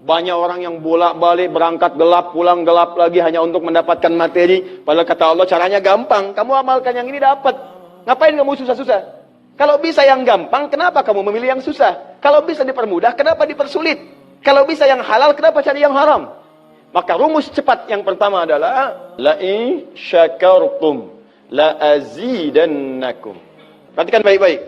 Banyak orang yang bolak-balik berangkat gelap, pulang gelap lagi hanya untuk mendapatkan materi. Padahal kata Allah caranya gampang. Kamu amalkan yang ini dapat. Ngapain kamu susah-susah? Kalau bisa yang gampang, kenapa kamu memilih yang susah? Kalau bisa dipermudah, kenapa dipersulit? Kalau bisa yang halal, kenapa cari yang haram? Maka rumus cepat yang pertama adalah la in syakartum la azidannakum. Perhatikan baik-baik.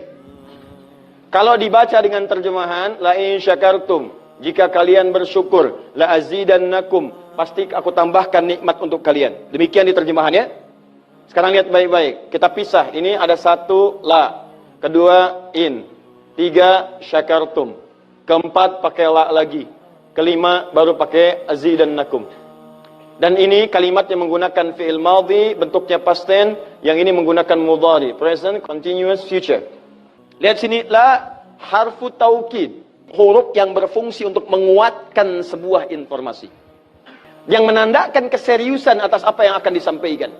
Kalau dibaca dengan terjemahan la in syakartum, jika kalian bersyukur, la azidannakum, pasti aku tambahkan nikmat untuk kalian. Demikian di terjemahannya. Sekarang lihat baik-baik. Kita pisah. Ini ada satu la, kedua in, tiga syakartum, keempat pakai la lagi, kelima baru pakai azidannakum. Dan ini kalimat yang menggunakan fi'il madhi, bentuknya past tense, yang ini menggunakan mudhari, present continuous future. Lihat sini, la harfu taukid, huruf yang berfungsi untuk menguatkan sebuah informasi, yang menandakan keseriusan atas apa yang akan disampaikan.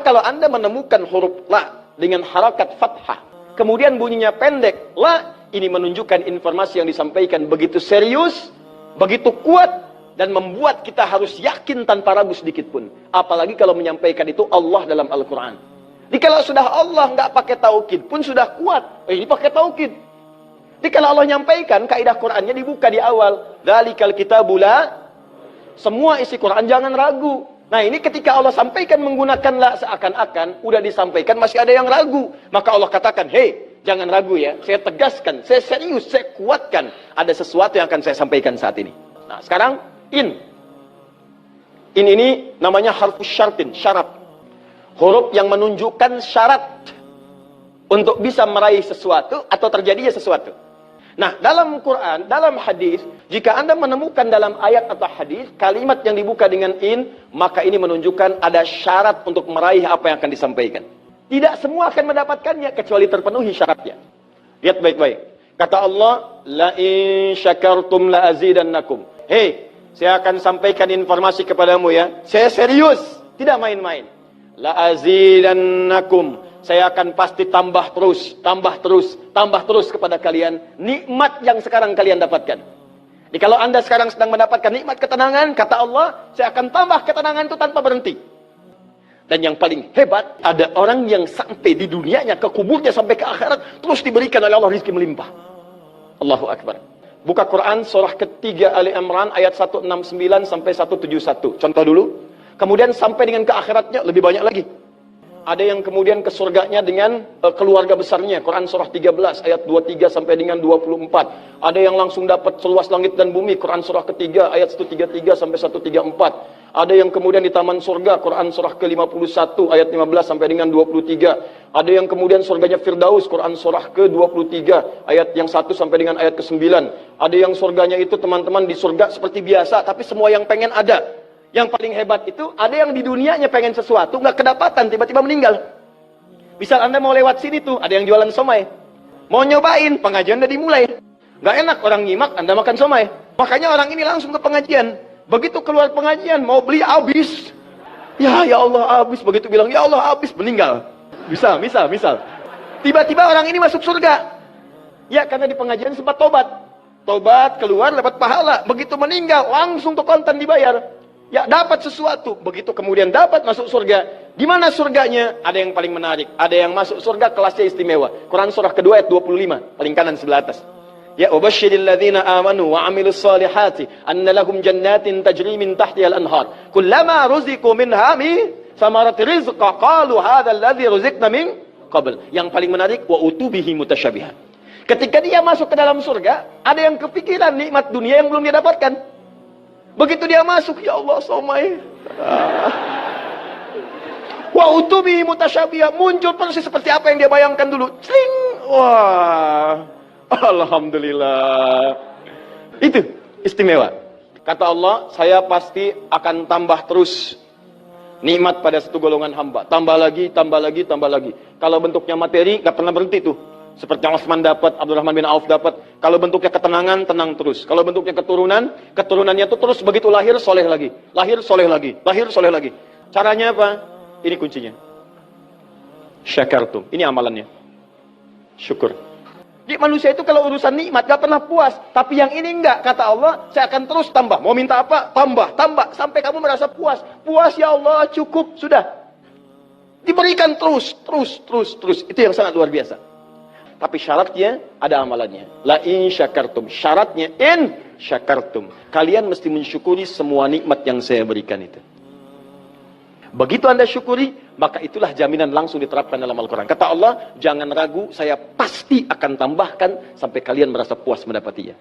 Kalau Anda menemukan huruf la dengan harakat fathah, kemudian bunyinya pendek, la, ini menunjukkan informasi yang disampaikan begitu serius, begitu kuat, dan membuat kita harus yakin tanpa ragu sedikit pun. Apalagi kalau menyampaikan itu Allah dalam Al-Quran. Jadi kalau sudah Allah nggak pakai taukid pun sudah kuat. Ini pakai taukid. Jadi kalau Allah nyampaikan, kaidah Qurannya dibuka di awal. Dzalikal kitabu la, semua isi Quran jangan ragu. Nah ini ketika Allah sampaikan menggunakan la, seakan-akan udah disampaikan masih ada yang ragu. Maka Allah katakan, hei, jangan ragu ya. Saya tegaskan, saya serius, saya kuatkan. Ada sesuatu yang akan saya sampaikan saat ini. Nah sekarang in. In ini namanya harfus syartin, syarat. Huruf yang menunjukkan syarat untuk bisa meraih sesuatu atau terjadinya sesuatu. Nah, dalam Quran, dalam hadis, jika Anda menemukan dalam ayat atau hadis kalimat yang dibuka dengan in, maka ini menunjukkan ada syarat untuk meraih apa yang akan disampaikan. Tidak semua akan mendapatkannya kecuali terpenuhi syaratnya. Lihat baik-baik. Kata Allah, la in syakartum la azidannakum. Hei, saya akan sampaikan informasi kepadamu ya. Saya serius, tidak main-main. La azidannakum. Saya akan pasti tambah terus, tambah terus, tambah terus kepada kalian nikmat yang sekarang kalian dapatkan. Jadi kalau Anda sekarang sedang mendapatkan nikmat ketenangan, kata Allah, saya akan tambah ketenangan itu tanpa berhenti. Dan yang paling hebat, ada orang yang sampai di dunianya, ke kuburnya, sampai ke akhirat, terus diberikan oleh Allah rizki melimpah. Allahu Akbar. Buka Quran surah ketiga Ali Imran ayat 169 sampai 171. Contoh dulu. Kemudian sampai dengan ke akhiratnya lebih banyak lagi. Ada yang kemudian ke surganya dengan keluarga besarnya. Quran surah 13 ayat 23 sampai dengan 24. Ada yang langsung dapat seluas langit dan bumi. Quran surah ketiga ayat 133 sampai 134. Ada yang kemudian di taman surga. Quran surah ke-51 ayat 15 sampai dengan 23. Ada yang kemudian surganya Firdaus. Quran surah ke-23 ayat yang 1 sampai dengan ayat ke-9. Ada yang surganya itu teman-teman di surga seperti biasa, tapi semua yang pengen ada. Yang paling hebat itu, ada yang di dunianya pengen sesuatu, nggak kedapatan, tiba-tiba meninggal. Misal Anda mau lewat sini tuh, ada yang jualan somai. Mau nyobain, pengajian udah dimulai. Nggak enak orang nyimak, Anda makan somai. Makanya orang ini langsung ke pengajian. Begitu keluar pengajian, mau beli habis. Ya Allah habis. Begitu bilang, ya Allah habis, meninggal. Misal. Tiba-tiba orang ini masuk surga. Ya, karena di pengajian sempat tobat. Tobat, keluar, dapat pahala. Begitu meninggal, langsung tuh kontan dibayar. Ya, dapat sesuatu. Begitu kemudian dapat masuk surga. Di mana surganya? Ada yang paling menarik. Ada yang masuk surga kelasnya istimewa. Quran surah kedua ayat 25. Paling kanan sebelah atas. Ya, wabashshiril ladzina amanu wa 'amilus solihati anna lahum jannatin tajri min tahtiha al-anhar. Kullama ruziqu minha min samarati rizqa qalu hadzal ladzi ruziqna min qabl. Yang paling menarik, wa utubihi mutasyabihan. Ketika dia masuk ke dalam surga, ada yang kepikiran nikmat dunia yang belum dia dapatkan. Begitu dia masuk, ya Allah somai. Wa utubi mutasyabihah, muncul persis seperti apa yang dia bayangkan dulu. Cling. Wah. Alhamdulillah. Itu istimewa. Kata Allah, saya pasti akan tambah terus nikmat pada satu golongan hamba. Tambah lagi, tambah lagi, tambah lagi. Kalau bentuknya materi, nggak pernah berhenti tuh. Seperti yang Utsman dapat, Abdurrahman bin Auf dapat. Kalau bentuknya ketenangan, tenang terus. Kalau bentuknya keturunan, keturunannya itu terus begitu lahir, soleh lagi. Lahir, soleh lagi. Lahir, soleh lagi. Caranya apa? Ini kuncinya. Syakartum. Ini amalannya. Syukur. Jadi manusia itu kalau urusan nikmat gak pernah puas. Tapi yang ini enggak, kata Allah, saya akan terus tambah. Mau minta apa? Tambah, tambah. Sampai kamu merasa puas. Puas ya Allah, cukup, sudah. Diberikan terus, terus, terus, terus. Itu yang sangat luar biasa. Tapi syaratnya ada amalannya. La in syakartum. Syaratnya in syakartum. Kalian mesti mensyukuri semua nikmat yang saya berikan itu. Begitu Anda syukuri, maka itulah jaminan langsung diterapkan dalam Al-Quran. Kata Allah, jangan ragu, saya pasti akan tambahkan sampai kalian merasa puas mendapatinya.